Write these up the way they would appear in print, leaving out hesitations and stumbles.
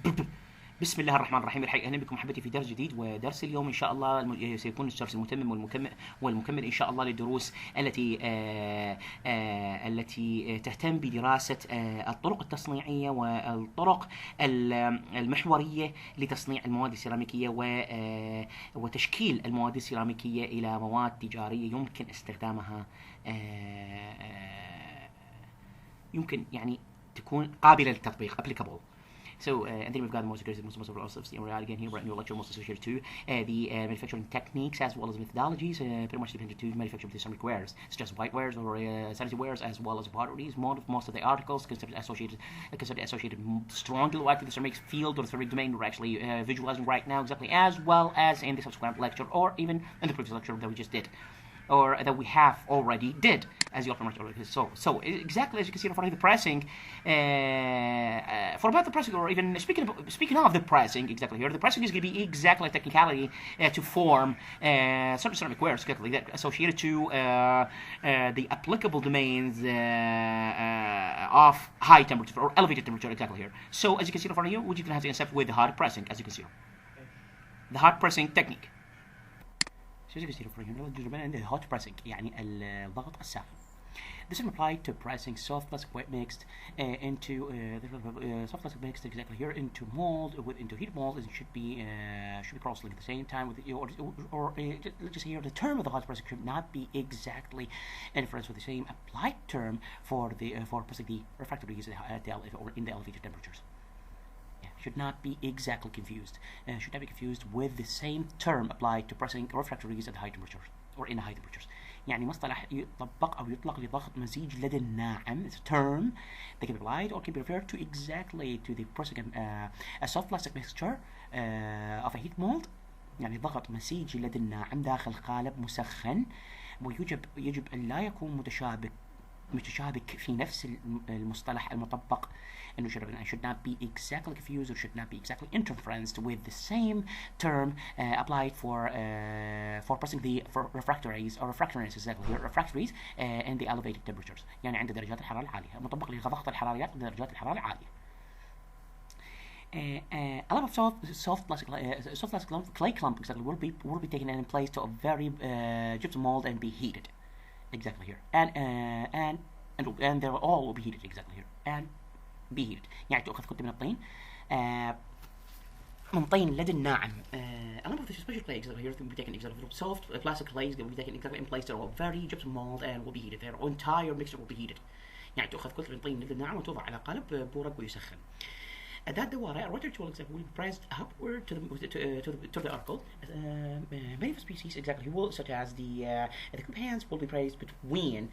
بسم الله الرحمن الرحيم. الحقيقة أهلا بكم أحبتي في درس جديد، ودرس اليوم إن شاء الله سيكون الدرس المتمم والمكمل إن شاء الله للدروس التي تهتم بدراسة الطرق التصنيعية والطرق المحورية لتصنيع المواد السيراميكية وتشكيل المواد السيراميكية إلى مواد تجارية يمكن استخدامها، يمكن يعني تكون قابلة للتطبيق applicable. So, and then we've got most of our stuff again here, right? New lecture most associated to the manufacturing techniques as well as methodologies, pretty much dependent to manufacture the ceramic wares, such as whitewares or sanitary wares, as well as potteries. Most of the articles considered associated strongly with the ceramics field or the ceramic domain we're actually visualizing right now, exactly as well as in the subsequent lecture or even in the previous lecture that we just did, or that we have already did, as you all pretty much already. So exactly as you can see in front of the pressing, for about the pressing, or even speaking of the pressing, exactly here, the pressing is going to be exactly a technicality to form certain ceramic wares, exactly that associated to the applicable domains of high temperature or elevated temperature, exactly here. So as you can see in front of you, we're going to have to accept with the hard pressing, as you can see, the hard pressing technique. The hot pressing يعني الضغط الساخن. This is applied to pressing soft plastic mixed into soft plastic mixed exactly here into mold into heat mold. It should be cross-linked at the same time with let's just say here the term of the hot pressing should not be exactly inference with the same applied term for pressing the refractories or in the elevated temperatures. Should not be exactly confused. Should not be confused with the same term applied to pressing refractories at high temperatures or in high temperatures. يعني مصطلح يطبق أو يطلق لضغط مزيج لدى الناعم. It's a term that can be applied or can be referred to exactly to the pressing a soft plastic mixture of a heat mold. يعني ضغط مزيج لدى الناعم داخل قالب مسخن، ويجب أن لا يكون متشابك في نفس المصطلح المطبق. And should not be exactly confused or should not be exactly interferenced with the same term applied for pressing the refractories or refractories exactly refractories in the elevated temperatures. يعني عند درجات الحرارة العالية مطبق لضغط الحراريات ودرجات الحرارة العالية. A lot of soft plastic clay clump exactly will be taken and placed to a very gypsum mold and be heated exactly here, and they all will be heated exactly here and be heated. يعني تأخذ كتلة من الطين من طين لدى الناعم. A number of the special clay exactly here will be taken exactly soft plastic clays will be taken exactly and placed to a very gypsum mold and will be heated. Their entire mixture will be heated. يعني تأخذ كتلة من طين لدى الناعم وتوضع على قالب بورق ويسخن. That the water rotor tool will be pressed upward to the article. Many of the species exactly such as the cube hands will be pressed between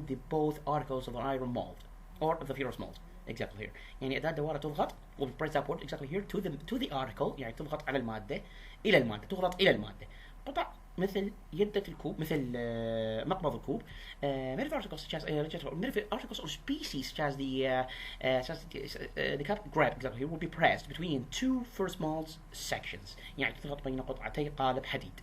the both articles of the iron mold or of the ferrous mold exactly here. يعني أداة دوارة تضغط will be pressed upward exactly here to the article. يعني تضغط على المادة تضغط إلى المادة. قطع مثل يدة الكوب، مثل مقبض الكوب. Many articles such as articles or species such as the cup grab exactly here will be pressed between two first mold sections. يعني تضغط بين قطعتي قالب حديد.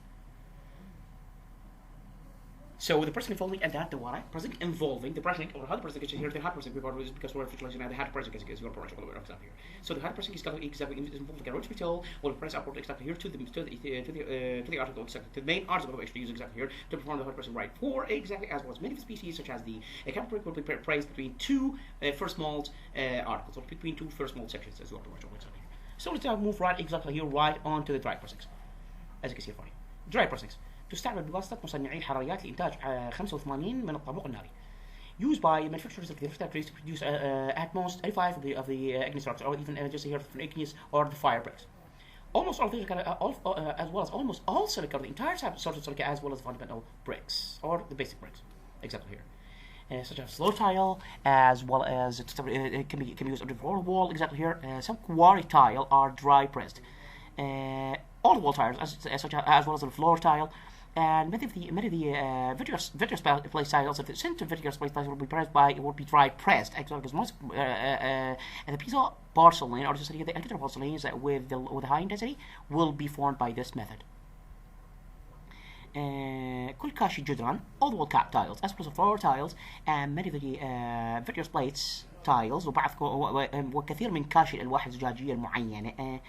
So the pressing involving أداة دوارة pressing involving the pressing or hard pressing here the hard pressing because we're utilizing the hard pressing as you're pressing all the way exactly here. So the hard pressing is exactly involving a rotary tool will press upward exactly here to the article exactly to the main article we actually use exactly here to perform the hard pressing right for exactly as well as many species such as the cap brick will be pressed between two first mold articles or between two first mold sections as well exactly here. So let's now move right exactly here right on to the dry pressings as you can see here. Dry pressings تستعمل بواسطة مصنعي الحراريات لإنتاج 85 من الطابق الناري. Used by manufacturers of the refractories to produce at most 85 of the igneous rocks, or even just here from igneous or the fire bricks. Almost all silica, as well as almost all silica, the entire sort of silica, as well as fundamental bricks or the basic bricks, exactly here. Such as floor tile, as well as it can be used on the floor wall, exactly here. Some quarry tile are dry pressed. All the wall tiles, as well as the floor tile. And many of the vitreous place tiles of the center vitreous place tiles will be dry pressed. Actually, because most the piece of porcelain or just the alligator porcelains with high intensity will be formed by this method. كل كاشي جدران all the wall cap tiles as well as floor tiles and many of the vitreous plates التايلز وكثير من كاشي الألواح الزجاجية المعينة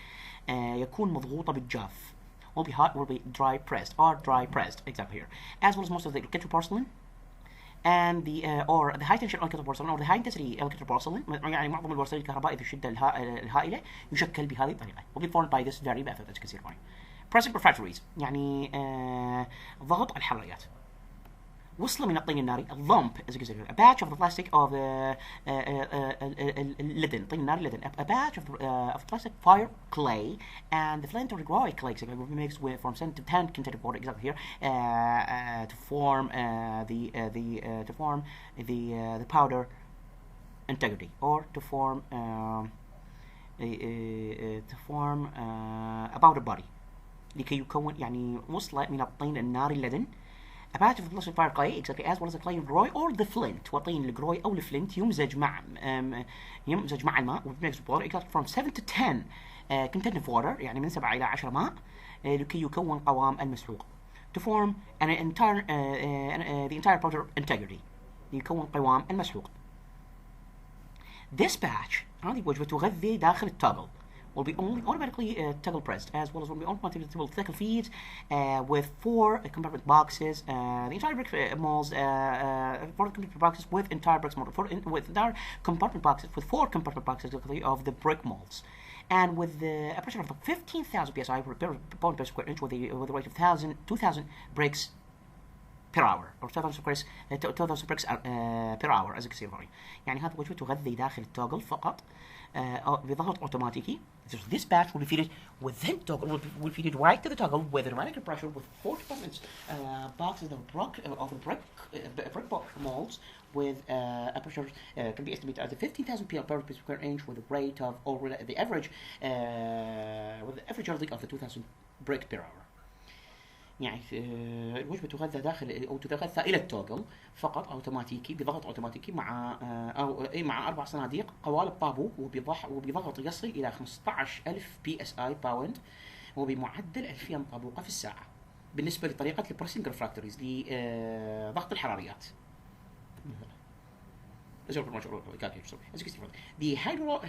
يكون مضغوطة بالجاف. will be dry pressed or dry pressed exactly here, as well as most of the electrical porcelain and the or the high tension electrical porcelain or the high intensity electrical porcelain. يعني معظم البورسلين الكهربائي ذو الشدة الهائلة يشكل بهذه الطريقة. will be formed by this very method as you can see here. pressing refractories يعني ضغط الحراريات. وصلة من الطين الناري lump as you can see here, a batch of the plastic of leaden طين الناري leaden, a batch of plastic fire clay and the flint or gray clay will be mixed with from 7 to 10 container water exactly here to form the powder integrity or to form a powder body لكي يكون يعني وصلة من الطين الناري leaden. A batch of plastic fire clay exactly as well as the clay الجروي or the flint وطين الجروي أو الفلنت يمزج مع الماء وميكس water exactly from 7 to 10 container water يعني من 7 إلى 10 ماء لكي يكون قوام المسحوق to form the entire powder integrity يكون قوام المسحوق. This batch هذه وجبة تغذي داخل التوغل will be only automatically toggle pressed as well as will be automatically toggle feeds with 4 compartment boxes. The entire brick molds 4 compartment boxes with entire bricks mold with entire compartment boxes with 4 compartment boxes of the brick molds. And with a pressure of 15,000 psi per pound per square inch with a rate of 2,000 bricks per hour or 2,000 bricks per hour as you can see here. يعني هذا وجبة تغذي داخل التوغل فقط بضغط اوتوماتيكي. This batch will be fitted within toggle will be fitted right to the toggle with automatic pressure with 4 compartments boxes of brick molds with a pressure can be estimated at 15,000 psi per square inch with a rate of or the average with the average of the 2,000 brick per hour. يعني الوجبة تغذى داخل أو تتغذى إلى التوغل فقط أوتوماتيكي بضغط أوتوماتيكي مع 4 صناديق قوالب طابو وبضغط يصل إلى 15,000 PSI باوند وبمعدل 2000 طابوقة في الساعة بالنسبة لطريقة البريسنج ريفراكتوريز لضغط الحراريات. As you can see, the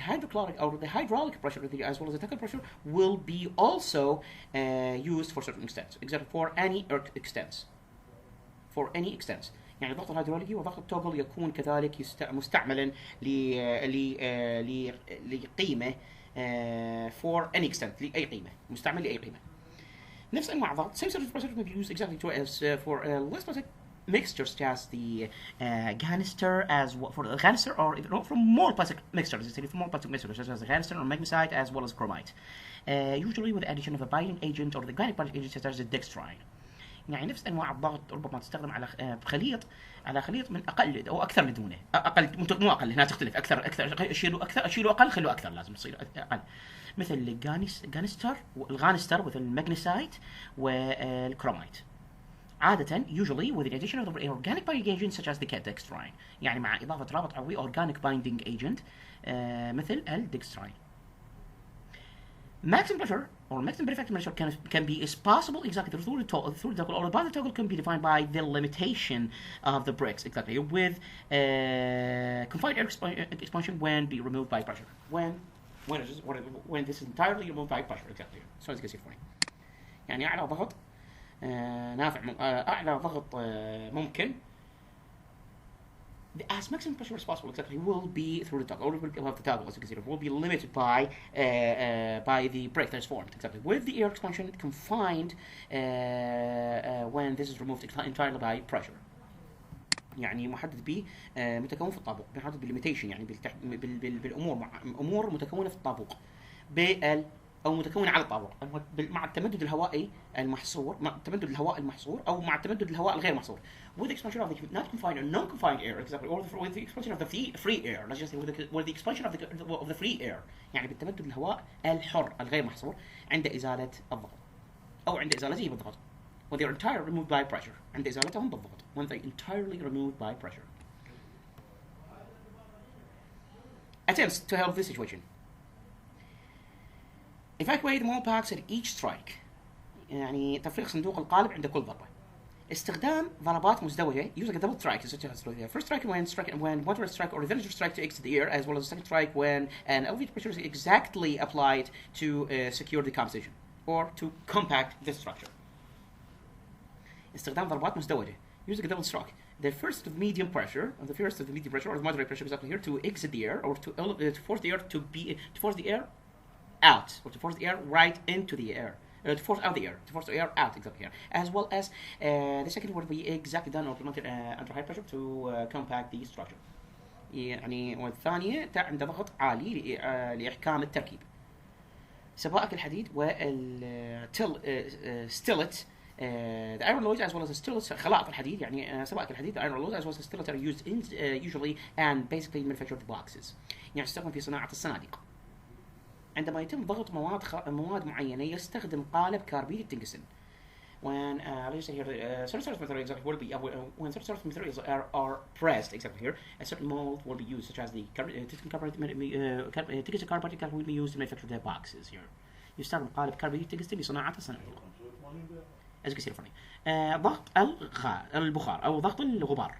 hydrochloric or the hydraulic pressure as well as the technical pressure will be also used for certain extents, exactly for any extents. For any extents. يعني الضغط الهيدروليكي وضغط التوغل يكون كذلك مستعملا لقيمة for any extent لأي قيمة مستعمل لأي قيمة. نفس أنواع الضغط same sort of pressure may be used exactly to as for less specific mixtures such as the canister as well, for the canister or from more plastic mixtures, from more plastic mixtures such as the canister or magnesite as well as chromite, usually with the addition of a binding agent or the organic binding agent such as the dextrine. يعني نفس انواع الضغط ربما تستخدم على خليط من اقل او اكثر لدونه اقل مو اقل هنا تختلف اكثر اشيلوا اقل خلوا اكثر لازم تصير اقل مثل الغانستر مثل المagnesite والكرومايت عادة usually with the addition of the organic binding agent such as the dextrine يعني مع إضافة رابط عضوي organic binding agent مثل الدextrine. Maximum pressure or maximum effective pressure can be is possible exactly through the toggle or by the toggle can be defined by the limitation of the bricks exactly with confined air expansion when be removed by pressure when this is entirely removed by pressure exactly. So as you can see for me يعني أعلى ضغط نافع أعلى ضغط ممكن as maximum pressure as possible exactly will be through the toggle or will be above the toggle as you can see will be limited by the break that is formed exactly with the air expansion confined when this is removed entirely by pressure يعني محدد به متكون في الطابق محدد بالليميتيشن يعني بالأمور متكونة في الطابق أو متكونة على الطابق مع التمدد الهوائي المحصور مع تمدد الهواء المحصور أو مع تمدد الهواء الغير محصور with the expansion of the not confined or non-confined air exactly or with the expansion of the free air let's just say with the expansion of the free air يعني بالتمدد الهواء الحر الغير محصور عند إزالة الضغط أو عند إزالته بالضغط when they are entirely removed by pressure عند إزالتهم بالضغط when they entirely removed by pressure. Attempts to help this situation. Evacuate the mold packs at each strike يعني تفريغ صندوق القالب عند كل ضربة. استخدام ضربات مزدوجة using a double strike such as first strike when water strike or revenge strike to exit the air, as well as second strike when an elevated pressure is exactly applied to secure the composition or to compact the structure. استخدام ضربات مزدوجة using a double strike. The first of medium pressure, or the moderate pressure exactly here, to exit the air or to force the air to force the air out, or to force the air right into the air. To force out the air, to force the air out exactly here, as well as the second will be exactly done or implemented under high pressure to compact the structure. يعني والثانية عند ضغط عالي لإحكام التركيب. سبائك الحديد والستيلت the iron alloys as well as the stillets خلائط الحديد يعني سبائك الحديد the iron alloys as well as the stillets are used in usually and basically manufactured boxes. يعني تستخدم في صناعة الصناديق. عندما يتم ضغط مواد معينة يستخدم قالب كربيد التنجستن. When let's say here certain sort of materials will be when certain sort of materials are pressed exactly here, a certain mold will be used, such as the tungsten carbide will be used to manufacture the boxes here. يستخدم قالب كربيد التنجستن لصناعة الصناديق. as you can see ضغط البخار أو ضغط الغبار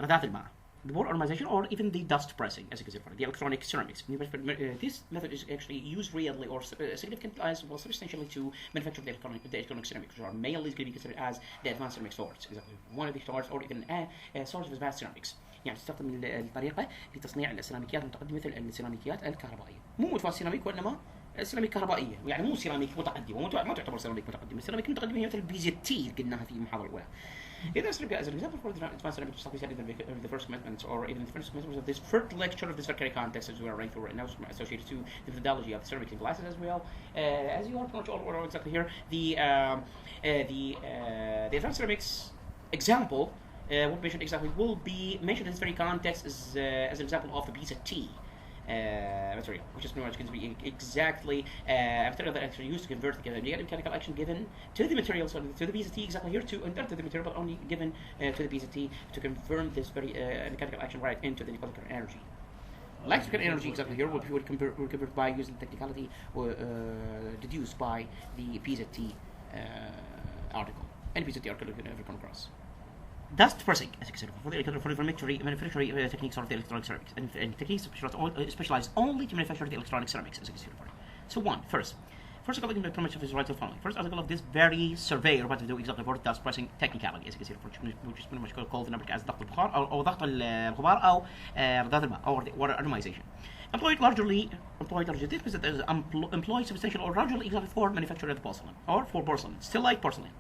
رذاذ الماء. The water atomization or even the dust pressing, as you can see, the electronic ceramics. This method is actually used rarely or significantly as well substantially to manufacture the electronic ceramics, which are mainly going to be considered as the advanced ceramic sorts. Exactly, one of the sorts or even sorts of advanced ceramics. يعني تستخدم الطريقة لتصنيع السيراميكيات المتقدمة مثل السيراميكيات الكهربائية. مو مثل السيراميك وإنما السيراميك كهربائية، يعني مو سيراميك متقدمة، ما تعتبر سيراميك متقدمة. السيراميك المتقدمة هي مثل البيزيتي قلناها في المحاضرة الأولى. It is as an example for the advanced ceramic stuff we said in the first commitments or even the first commitments of this third lecture of this very context as we are running through right now, associated to the methodology of the ceramic glasses as well. As you are pretty much all exactly here, the advanced ceramics example what mentioned exactly will be mentioned in this very context as an example of the piece of T. Material, which is pretty much going to be exactly a material that actually used to convert the negative mechanical action given to the material, so to the BZT exactly here, to enter to the material, but only given to the BZT to confirm this very mechanical action right into the electrical energy. Electrical energy exactly here will convert by using technicality deduced by the BZT article. Any BZT article you can ever come across. Dust pressing, as you said, for the manufacturing techniques of the electronic ceramics, and techniques specialized only to manufacture the electronic ceramics, as you can see. So first article in the information is right to the following. First article of this very survey what to do exactly for dust pressing technicality, as you can see, which is pretty much called in America as ضغط البخار أو ضغط الغبار أو رذاذ الماء or the water atomization. Employed largely this method is employed substantial or largely exactly for manufacture of porcelain or for porcelain, still like porcelain.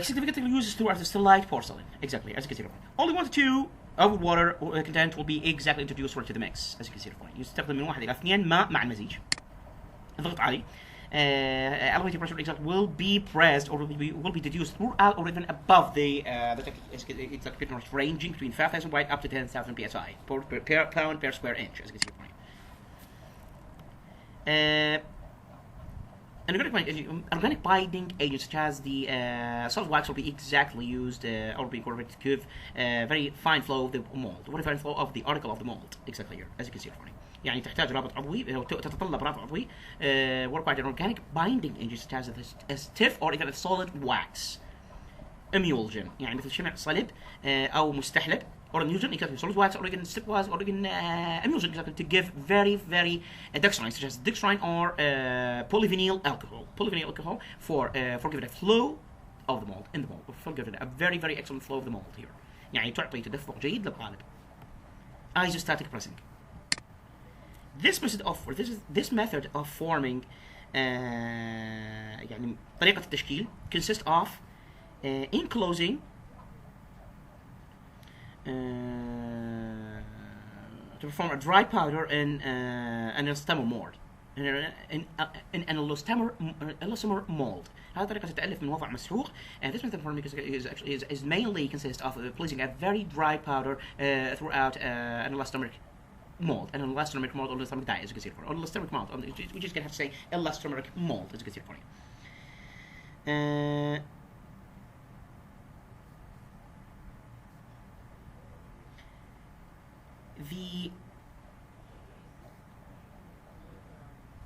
Significantly uses throughout the still light porcelain, exactly as you can see. Only 1 to 2 of water content will be exactly introduced to the mix, as you can see. يستخدم من 1 إلى 2 ماء مع المزيج. ضغط عالي. Elevated pressure exactly will be pressed or will be deduced throughout or even above the it's like pretty much ranging between 5,000 Watt up to 10,000 psi per pound per square inch, as you can see. Organic binding agents such as the solid wax will be exactly used or be incorporated to give very fine flow of the mold, very fine flow of the article of the mold, exactly here, as you can see. يعني تحتاج رابط عضوي أو تتطلب رابط عضوي work by an organic binding agent such as a stiff or even a solid wax emulsion، يعني مثل شمع صلب أو مستحلب or emulsion exactly solid wax or even stiff wax or even emulsion exactly to give very dextrine such as dextrine or polyvinyl alcohol for giving a flow of the mold in the mold, for giving a very excellent flow of the mold here، يعني تعطي تدفق جيد للقالب. Isostatic pressing. This method of forming يعني طريقة التشكيل consists of enclosing to perform a dry powder in an elastomer mold. In an elastomer mold. هذه طريقة تتألف من وضع مسحوق. And this method of forming is mainly consists of placing a very dry powder throughout an elastomeric mold, an elastomeric mold or elastomeric dye, as you can see for, or elastomeric mold. We just gonna have to say elastomeric mold, as you can see for.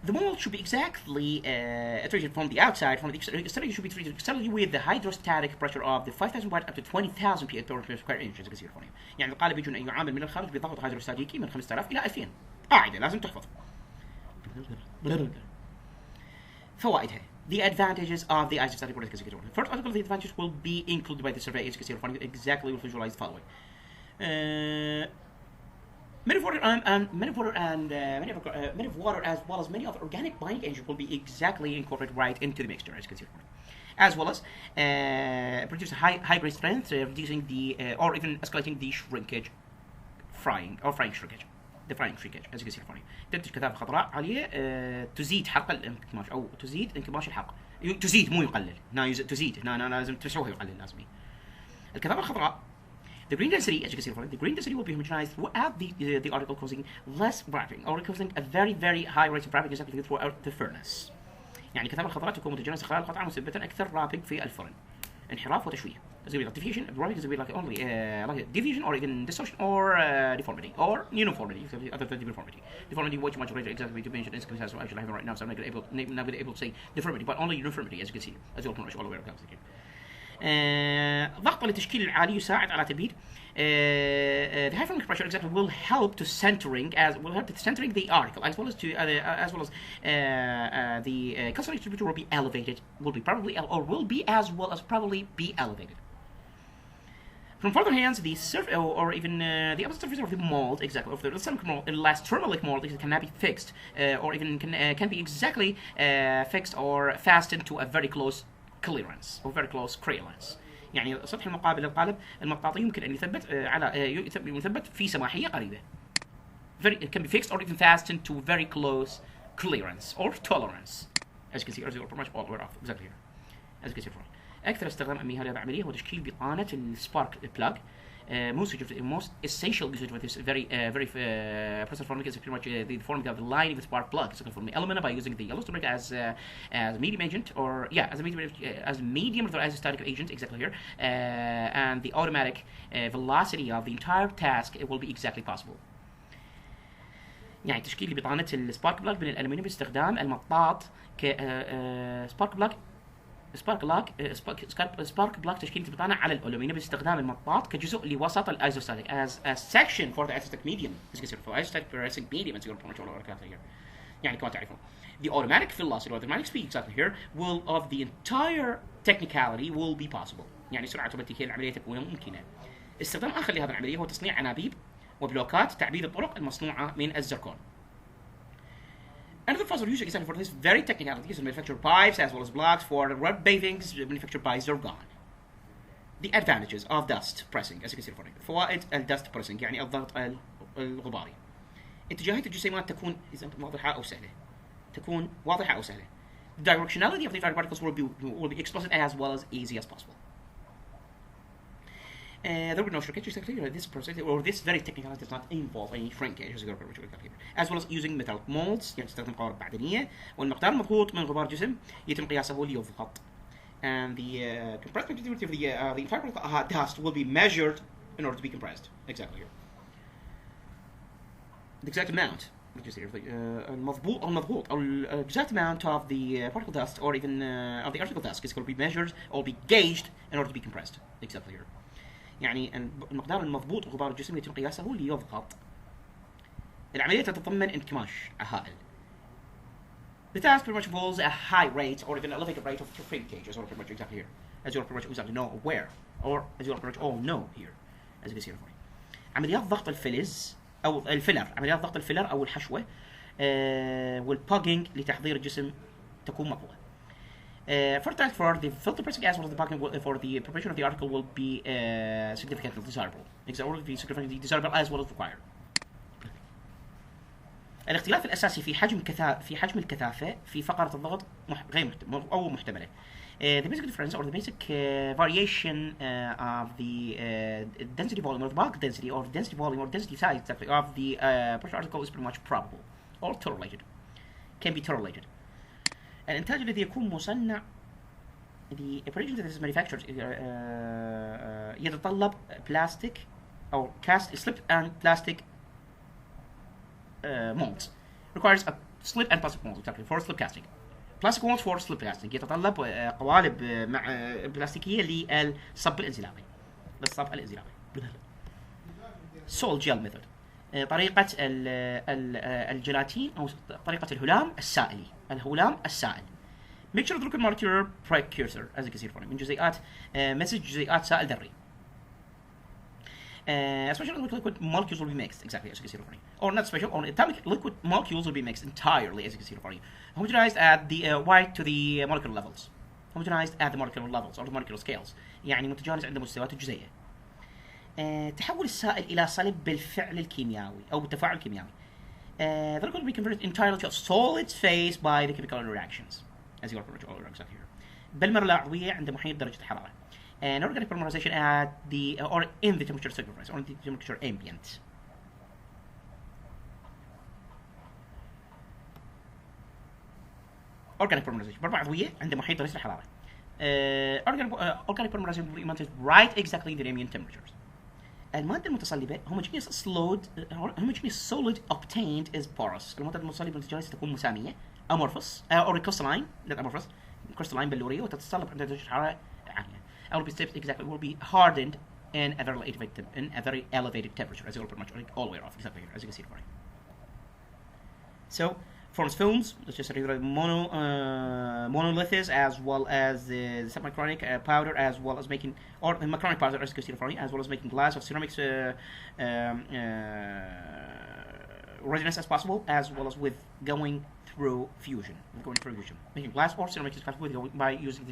The mold should be exactly treated from the outside. From the exterior, should be treated externally with the hydrostatic pressure of the 5,000 watt up to 20,000 PA per square inch. زي كثير فوني. يعني القالب يجون أي عامل من الخارج بضغط هيدروستاتيكي من 5000 إلى 2000. قاعدة لازم تحفظ. فوائدها. The advantages of the isostatic process as you can see. First article, the advantages will be included by the survey as you can see. Exactly will visualize the following. Many of water as well as many other organic binding agents will be exactly incorporated right into the mixture as you can see. As well as produce a high grade strength, reducing the or even escalating the shrinkage, frying shrinkage. The frying shrinkage as you can see. تنتج كثافة خضراء عالية تزيد حرق الانكماش أو تزيد انكماش الحرق. تزيد مو يقلل. هنا تزيد هنا لازم تشوه يقلل لازمي. الكثافة الخضراء. The green density, as you can see, the green density will be homogenized throughout the article, causing less wrapping or causing a very high rate of wrapping exactly throughout the furnace. يعني الكثافة الخضراء تكون متجانسة خلال القطعة مسببة أكثر wrapping في الفرن. انحراف وتشويه. As we like diffusion, wrapping is like only like diffusion or even distortion or deformity or uniformity, other than deformity. Deformity much greater exactly to mention instance as I actually have right now, so I'm not going to be able to say deformity, but only uniformity as you can see, as you're all aware of that. ضغط لتشكيل العالي يساعد على تبييض. The high thermal pressure exactly will help to centering the article as well as the concentration temperature will be elevated, will be probably be elevated. From further hands, the surface or even the upper surface of the mold exactly of the ceramic mold, elastomeric mold cannot be fixed or even can be exactly fixed or fastened to a very close clearance or very close clearance. يعني سطح المقابل للقالب المطاطي يمكن أن يثبت في سماحية قريبة. It can be fixed or even fastened to very close clearance or tolerance. As you can see, as you're pretty much all aware of exactly here. As you can see from. أكثر استخدام أمي هذه العملية هو تشكيل بطانة السبارك بلاج. Most essential usage of this very process forming is pretty much the forming of the line of the spark plug. So from the element by using the elastomeric as a medium agent or as medium or as a static agent exactly here, and the automatic velocity of the entire task it will be exactly possible. يعني تشكيل بطانة السبارك بلاج من الألمنيوم باستخدام المطاط سبارك بلاك تشكيل البطانة على الألومنيوم باستخدام المطاط كجزء لوسط الأيزوستاتيك as a section for the isostatic medium as you can see for isostatic parasitic medium as you can see here. يعني كما تعرفون the automatic velocity or the automatic speed exactly here will of the entire technicality will be possible. يعني سرعة اوتوماتيكية العملية تكون ممكنة. استخدام آخر لهذه العملية هو تصنيع أنابيب وبلوكات تعبيد الطرق المصنوعة من الزركون. Another further use example for this very technical is to manufacture pipes as well as blocks for rod pavings manufactured by zircon. The advantages of dust pressing as you can see for it. فوائد dust pressing يعني الضغط الغباري. اتجاهات الجسيمات تكون واضحة أو سهلة. The directionality of the fired particles will be explicit as well as easy as possible. There will be no shrinkage exactly. This process or this very technical does not involve any shrinkage as well as using metal molds يعني تستخدم قوارب معدنية والمقدار المضغوط من غبار الجسم يتم قياسه ليضغط. And the compressed conductivity of the entire dust will be measured in order to be compressed exactly here. The exact amount المضغوط أو exact amount of the particle dust or even of the article dust is going to be measured or be gauged in order to be compressed exactly here. يعني المقدار المضبوط غبار الجسم يتم قياسه ليضغط. العملية تتضمن انكماش هائل. The task pretty much involves a high rate or even elevated rate of shrinkage as well pretty much exactly here. As you pretty much exactly know where or as you pretty much all know here. As you can see here. عمليات ضغط الفلز أو الفيلر، عمليات ضغط الفيلر أو الحشوة والبوجينج لتحضير الجسم تكون مطلوبة. For the filter pressing as well as the packing for the preparation of the article will be significantly desirable. Or be significantly desirable as well as required. الاختلاف الأساسي في حجم الكثافة في فقرة الضغط غير أو محتملة. The basic difference or the basic variation of the density volume or the bulk density or density volume or density size exactly of the pressure article is pretty much probable or tolerated. Can be tolerated. الإنتاج الذي يكون مصنع the operation that is manufactured يتطلب plastic أو cast slip and plastic molds requires a slip and plastic molds exactly for slip casting. Plastic molds for slip casting يتطلب قوالب مع بلاستيكيه للصب الانزلاقي للصب الانزلاقي. Salt gel method طريقة الجيلاتين أو طريقة الهلام السائلي. الهلام السائل. Mixture of liquid molecular precursor as you can see من جزيئات مزج جزيئات سائل ذري. Special liquid molecules will be mixed exactly as you can see or not special or atomic liquid molecules will be mixed entirely as you can see homogenized at the white to the molecular levels. Homogenized at the molecular levels or the molecular scales يعني متجانس عند مستويات الجزيئة. تحول السائل إلى صلب بالفعل الكيميائي أو بالتفاعل الكيميائي. The liquid will be converted entirely to a solid phase by the chemical reactions as you are here. بالمرة العضوية عند محيط درجة الحرارة. And organic polymerization at the or in the temperature sacrifice or in the temperature ambient. Organic polymerization بربع عضوية عند محيط درجة الحرارة. Organic polymerization will be implemented right exactly the ambient temperatures. المادة المتصلبة homogeneous solid obtained is porous. المادة المتصلبة التي ستكون مسامية amorphous or crystalline not amorphous crystalline بلورية وتتصلب عند درجة حرارة عالية. Will be steps exactly will be hardened in a very elevated temperature as you're pretty much all the way off exactly here as you can see it. So forms films, let's just say monoliths as well as the submicronic powder as well as making or the macronic powder as you can see it as well as making glass of ceramics resinous as possible as well as with going through fusion. Making glass or ceramics is possible by using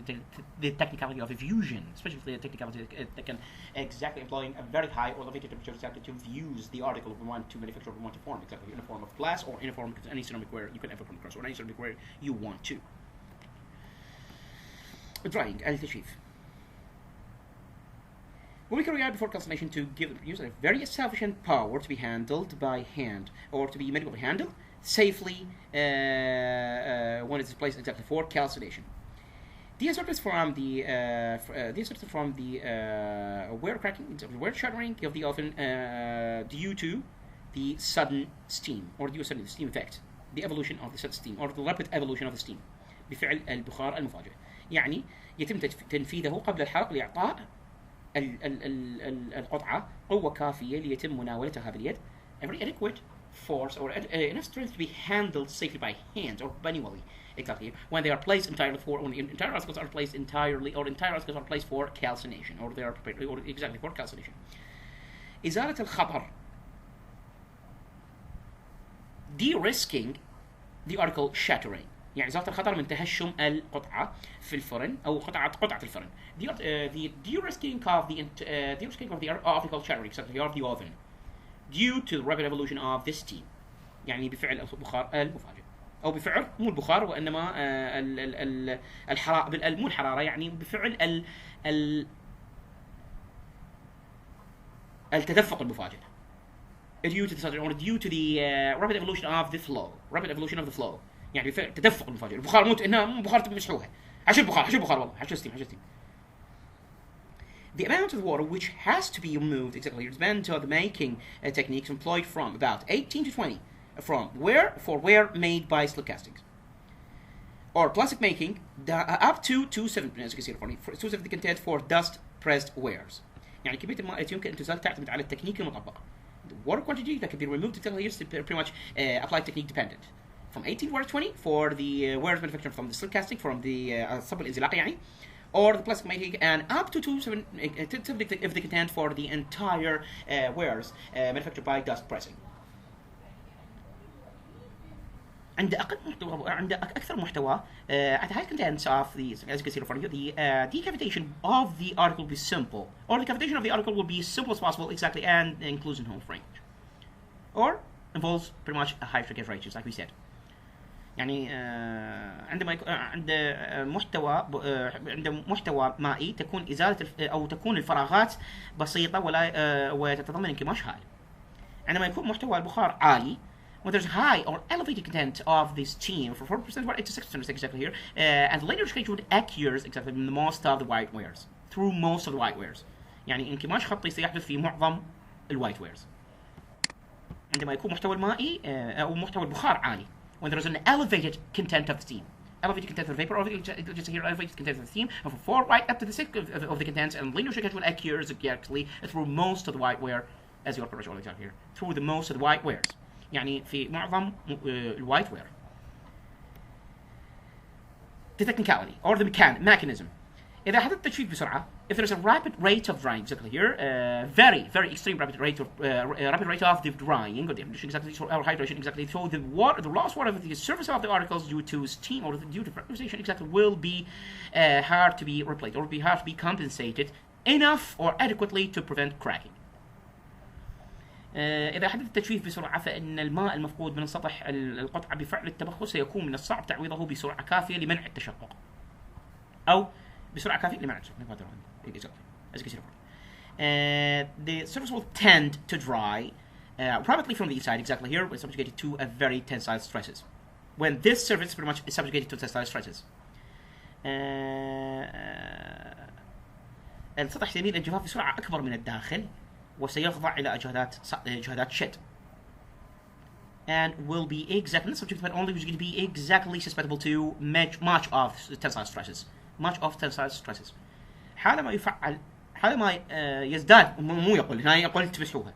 the technicality of fusion, especially the technicality that can exactly employing a very high or elevated temperature exactly to fuse the article we want to manufacture, we want to form exactly in a form of glass or in a form of any ceramic ware you can ever come across or any ceramic ware you want to. Drying التجفيف. When we carry out before calcination to give the user a very sufficient power to be handled by hand or to be manually handled safely when it is placed exactly for calcination. Deassorted from the wear cracking, wear shattering of the oven due to the sudden steam or due to the steam effect, the evolution of the sudden steam or the rapid evolution of the steam بفعل البخار المفاجئ. يعني يتم تنفيذه قبل الحرق لإعطاء القطعة قوة كافية ليتم مناولتها باليد. Every adequate force or enough strength to be handled safely by hands or manually exactly when they are placed entirely for when the entire articles are placed entirely or entire articles are placed for calcination or they are prepared or exactly for calcination. إزالة الخطر de-risking the article shattering يعني إزالة الخطر من تهشم القطعة في الفرن أو قطعة الفرن. The de-risking of the article shattering exactly of the oven due to the rapid evolution of this steam يعني بفعل البخار المفاجئ أو بفعل مو البخار وإنما الحرارة مو الحرارة يعني بفعل التدفق المفاجئ due to the rapid evolution of the flow يعني بفعل التدفق المفاجئ. البخار مو إنها بخار تمسحوها عشان البخار والله عشان الستيم. The amount of water which has to be removed exactly depends on the making techniques employed from about 18 to 20 from ware made by slip castings or plastic making up to 270 as you can see 270 content for dust pressed wares. يعني كمية الماء التي يمكن أن تزال تعتمد على التكنيك المطبق. The water quantity that can be removed is pretty much applied technique dependent. From 18 to 20 for the wares manufactured from the slip casting from the الصب الانزلاقي يعني or the plastic making and up to 270 if they contend for the entire wares manufactured by dust pressing. عند أكثر محتوى at high contents of the as you can see in front of you the decavitation of the article will be simple or the cavitation of the article will be as simple as possible exactly and includes in whole range or involves pretty much a high friction ratios like we said. يعني عندما عند محتوى مائي تكون إزالة أو تكون الفراغات بسيطة ولا وتتضمن انكماش هائل. عندما يكون محتوى البخار عالي when there's high or elevated content of the steam for 4% or 86% exactly here and later scheduled occurs exactly in most of the white wares through most of the white wares يعني انكماش خطي سيحدث في معظم الوايت wares عندما يكون محتوى المائي أو محتوى البخار عالي when there is an elevated content of steam. Elevated content of vapor, or just here elevated content of steam, and from 4 right up to the 6 of the contents, and linear shrinkage will occur exactly through most of the whiteware, as you are probably here, through the most of the whitewares. يعني في معظم الوايتوير. The technicality or the mechanism. إذا حدث التجفيف بسرعة, if there is a rapid rate of drying, exactly here, very extreme rapid rate of the drying, or the exactly or hydration, exactly, so the lost water of the surface of the articles due to steam or due to pressurization, exactly, will be hard to be replaced or be hard to be compensated enough or adequately to prevent cracking. إذا حدث التجفيف بسرعة فإن الماء المفقود من سطح القطعة بفعل التبخر سيكون من الصعب تعويضه بسرعة كافية لمنع التشقق أو بسرعة كافية لمنع التشقق. The surface will tend to dry rapidly from the inside, exactly here, when subjugated to a very tensile stresses. When this surface pretty much is subjugated to tensile stresses. السطح سيميل الجفاف بسرعة أكبر من الداخل وسيخضع إلى جهادات شد. And will be exactly subject, but only going to be exactly susceptible to much of tensile stresses. Much of tensile stresses. حالما يزداد, مو يقول هنا يقول تمسحوها,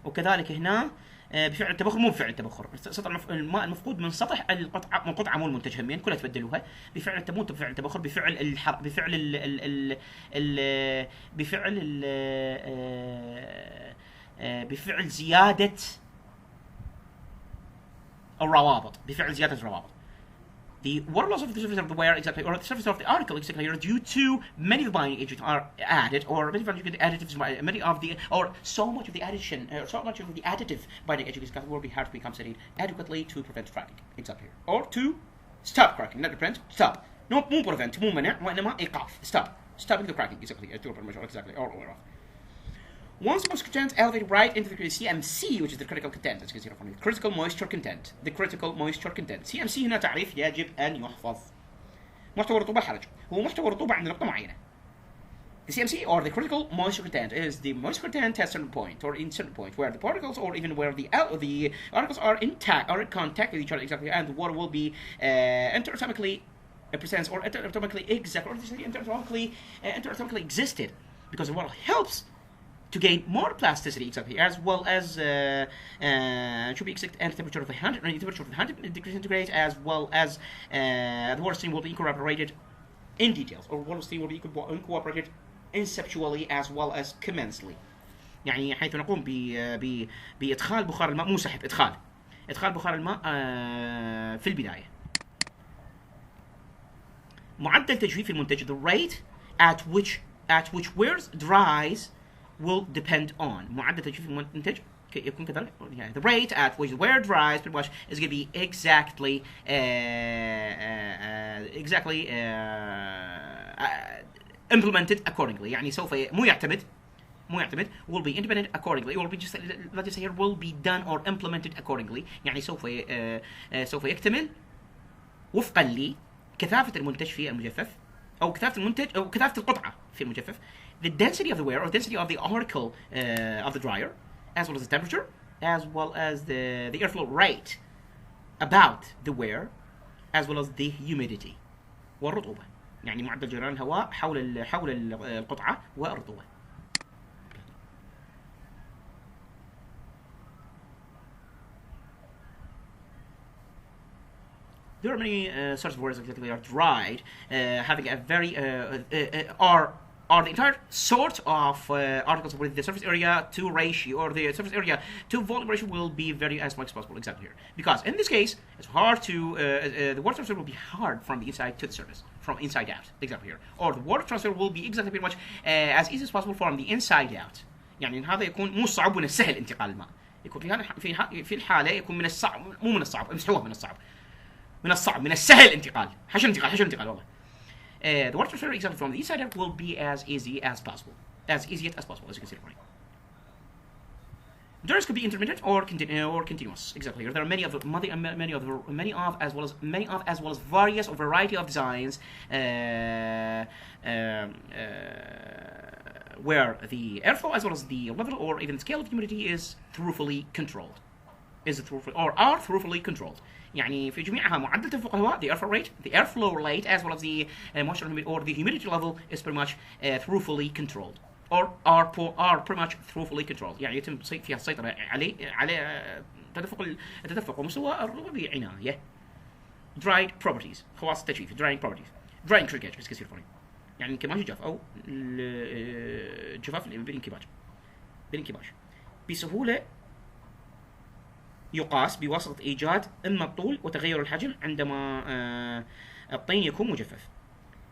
وكذلك هنا بفعل التبخر, مو بفعل التبخر, الماء المفقود من سطح القطعة مو المنتج همين كلها تبدلوها بفعل بفعل التبخر, بفعل زيادة الروابط, The water loss of the surface of the wire, exactly, or the surface of the article, exactly, are due to many of the binding agents are added, or many of the additives, many of the, or so much of the addition, so much of the additive binding agents will be hard to be compensated adequately to prevent cracking, exactly, or to stop cracking, not prevent, stop, no, مو prevent, مو منع, وإنما إيقاف, stopping the cracking, exactly, exactly, or off. Once the moisture content elevated right into the CMC, which is the critical content, as you can see from the critical moisture content. CMC هنا تعريف يجب أن يحفظ. محتوى الرطوبة الحرج هو محتوى الرطوبة عند نقطة معينة. The CMC, or the critical moisture content, is the moisture content at a certain point, or in certain point, where the particles, or even where the articles are intact, or in contact with each other, exactly, and the water will be endotermically presents, or endotermically existed, because the water helps to gain more plasticity, exactly, as well as should be exact and temperature of 100 degrees centigrade, as well as the water stream will be incorporated in details, or water stream will be incorporated inceptually as well as commensally. يعني حيث نقوم بإدخال بخار الماء, مو سحب, إدخال بخار الماء في البداية. معدل تجفيف المنتج, the rate at which wears dries will depend on. معدل تجفيف المنتج يكون كذلك, يعني the rate at which wear dries pretty much is going to be exactly implemented accordingly. يعني سوف مو يعتمد will be independent accordingly, will be just, let's just say here, will be done or implemented accordingly. يعني سوف يكتمل وفقا لكثافة المنتج في المجفف, أو كثافة المنتج أو كثافة القطعة في المجفف, the density of the wear, or density of the article of the dryer, as well as the temperature, as well as the airflow rate about the wear, as well as the humidity والرطوبة. يعني معدل جريان الهواء حول القطعة والرطوبة. There are many sorts of words that are dried, having a very are the entire sort of articles with the surface area to ratio, or the surface area to volume ratio will be very as much as possible, exactly here. Because in this case, it's hard to the water transfer will be hard from the inside to the surface, from inside out, exactly here. Or the water transfer will be exactly pretty much as easy as possible from the inside out. يعني هذا يكون مو صعب من السهل انتقال الماء. يكون في الحالة يكون من الصعب, مو من الصعب, امسحوها من الصعب, من السهل انتقال. حشو انتقال والله. The water transfer example from the inside out will be as easy as possible, as you can see it. Dryers could be intermittent or continuous. Exactly. There are many of as well as various or variety of designs where the airflow as well as the level or even scale of humidity is thoroughly controlled. is throughful or are throughfully controlled. يعني في جميعها معدل تدفق الهواء the airflow rate, the airflow rate as well as the moisture or the humidity level is pretty much throughfully controlled or are pretty much throughfully controlled. يعني يتم فيها السيطرة على التدفق ومستوى الرطوبة بعناية. dried properties خواص التجفيف drying properties drying shrinkage بس كثير فوني يعني انكماش الجاف او الجفاف بالانكماش بسهولة يقاس بواسطة إيجاد إما الطول وتغير الحجم عندما الطين يكون مجفف.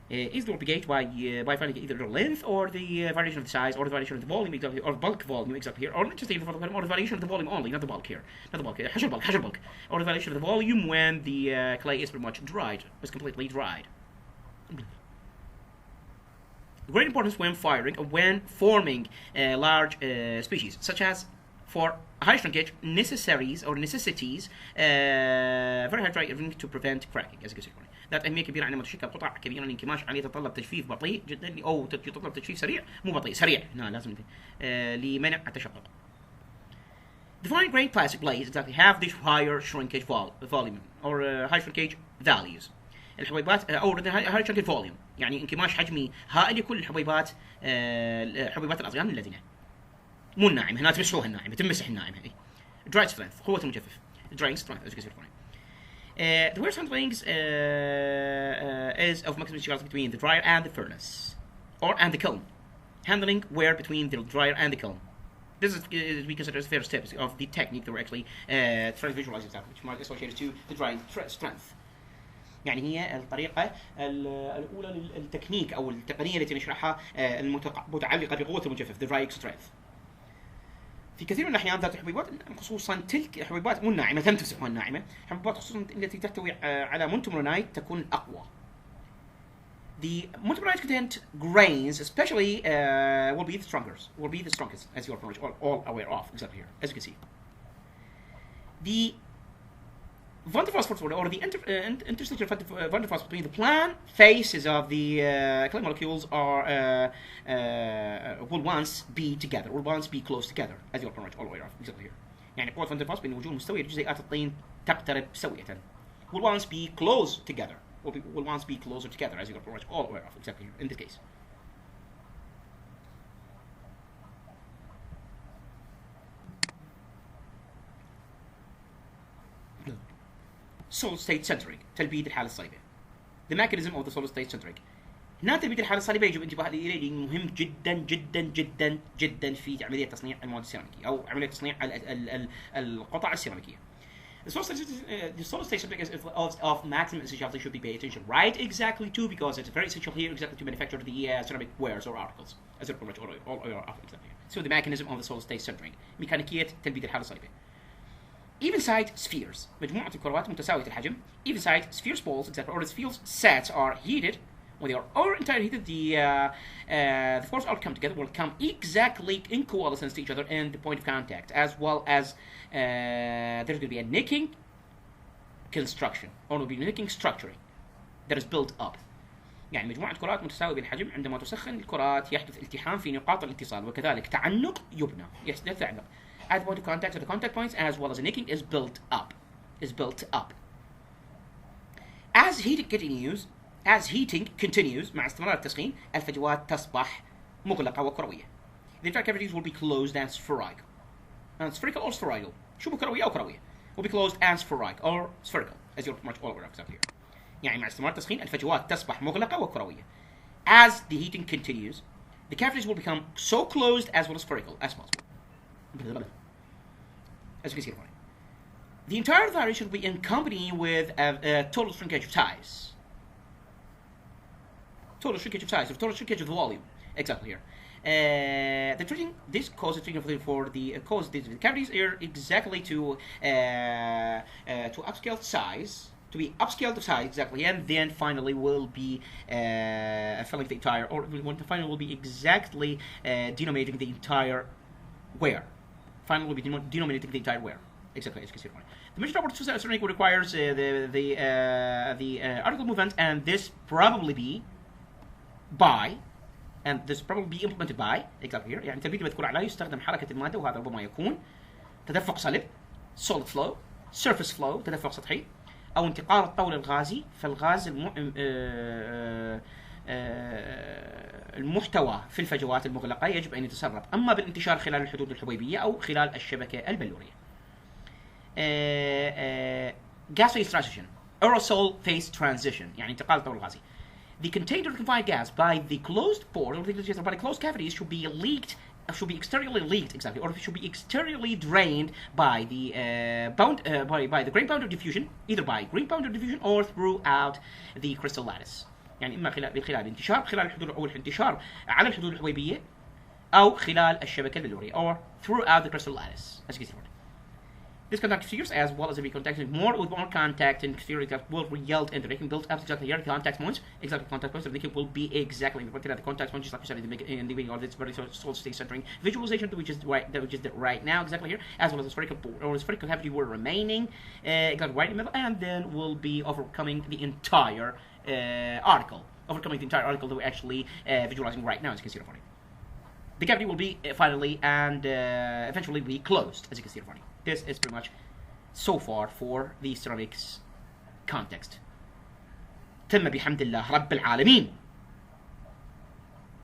Is propagated by finding either the length or the variation of the size or the variation of the volume exactly or bulk volume exactly here or not just even or the variation of the volume only not the bulk here not the bulk حجم bulk or the variation of the volume when the clay is pretty much dried is completely dried. Great importance when firing or when forming large species such as for high shrinkage necessities very high dry to prevent cracking as you can see. ذات أهمية كبيرة عندما تشكل قطع كبيرة للانكماش عليه يتطلب تجفيف بطيء جدا أو يتطلب تجفيف سريع مو بطيء سريع هنا لازم لمنع التشقق. Defined grain plastic blades exactly have this higher shrinkage volume or high shrinkage values. الحبيبات أو high shrinkage volume يعني انكماش حجمي هائل لكل الحبيبات حبيبات الأطيان اللذينة مو الناعمة هنا تمسحوها الناعمة تمسح الناعمة هي. Dry strength قوة المجفف drying strength as you can see. The wear handlings is of maximum difference between the dryer and the furnace, and the kiln. Handling wear between the dryer and the kiln. This is we consider as the first steps of the technique that we're actually trying to visualize example, which might associated to the drying strength. يعني هي الطريقة الأولى للتكنيك أو التقنية التي نشرحها المتعلقة بقوة المجفف the drying strength. في كثير من الأحيان ذات الحبيبات خصوصا تلك الحبيبات مو الناعمة لم تمسحها الناعمة حبيبات خصوصا التي تحتوي على منتمرونايت تكون أقوى. The multiplied content grains especially will be the strongest as you are pretty much all aware of exactly here as you can see. The van der Waals portfolio or the interstitial van der Waals between the plan faces of the clay molecules are will once be together will once be close together as you are pretty much all aware of exactly here. يعني قوة فان der Waals بين وجود مستوية لجزيئات الطين تقترب سوية will once be close together will once be closer together as you are pretty much all aware of exactly here in this case. solid state centering تلبيد الحالة الصلبة. The mechanism of the solid state centering. هنا تلبيد الحالة الصلبة يجب انتباه إليه مهم جدا جدا جدا جدا في عملية تصنيع المواد السيراميكية أو عملية تصنيع القطع السيراميكية. The solid state centering is of maximum essentiality should be paid attention right exactly to because it's very essential here exactly to manufacture the ceramic wares or articles as pretty much all exactly. So the mechanism of the solid state centering ميكانيكية تلبيد الحالة الصلبة. Even side spheres مجموعة الكرات متساوية الحجم even side spheres balls etc. or the spheres sets are heated when they are entirely heated the force all come together will come exactly in coalescence to each other in the point of contact as well as there's going to be a nicking construction or will be nicking structuring that is built up. يعني مجموعة كرات متساوية بالحجم عندما تسخن الكرات يحدث التحام في نقاط الاتصال وكذلك تعنق يبنى يتعنق. At the point of contact to the contact points as well as the nicking is built up. As heating continues مع استمرار التسخين الفجوات تصبح مغلقة وكروية. The entire cavities will be closed and spherical. Spherical or spherical. شو كروية أو كروية. Will be closed and spherical or spherical as you're much all aware of here. يعني مع استمرار التسخين الفجوات تصبح مغلقة وكروية. As the heating continues, the cavities will become so closed as well as spherical as possible. As you can see here. The entire variation will be in company with a total shrinkage of size. Total shrinkage of size, or total shrinkage of the volume. Exactly here. The treating this causes treating for the cause the cavities here exactly to upscale size, to be upscaled of size exactly, and then finally will be filling the entire, or when the final will be exactly denominating the entire wear. Finally, will be denominating the entire wear. Exactly as you can see. The measured output ceramic requires the article movement, and this probably be implemented by exactly here. يعني التلبيد المذكور عليه يستخدم حركة المادة وهذا ربما يكون تدفق صلب solid flow, surface flow تدفق سطحي، أو انتقال الطول الغازي، فالغاز المحتوى في الفجوات المغلقة يجب أن يتسرب، أما بالانتشار خلال الحدود الحبيبية أو خلال الشبكة البلورية. gas phase transition, aerosol phase transition يعني انتقال الطول الغازي. The contained or confined gas by the closed pore or by the closed cavities should be exteriorly leaked, exactly, or should be exteriorly drained by the by the grain boundary diffusion, either by grain boundary diffusion or throughout the crystal lattice. يعني إما من خلال الانتشار خلال الحدود أو الانتشار على الحدود الحبيبية أو خلال الشبكة البلورية or throughout the crystal lattice. As you can see. This contact spheres, as well as the contact with more contact and spheres that will result in the making built up exactly here. The contact points, exactly contact points of the will be exactly the contact points, just like we said in the beginning of this very solid state centering visualization, which is right now, exactly here, as well as the spherical or spherical cavity were remaining, exactly right in the middle, and then we'll be overcoming the entire article that we're actually visualizing right now, as you can see in front of you. The cavity will be finally and eventually be closed, as you can see in front of you. This is pretty much so far for the ceramics context. تم بحمد الله رب العالمين.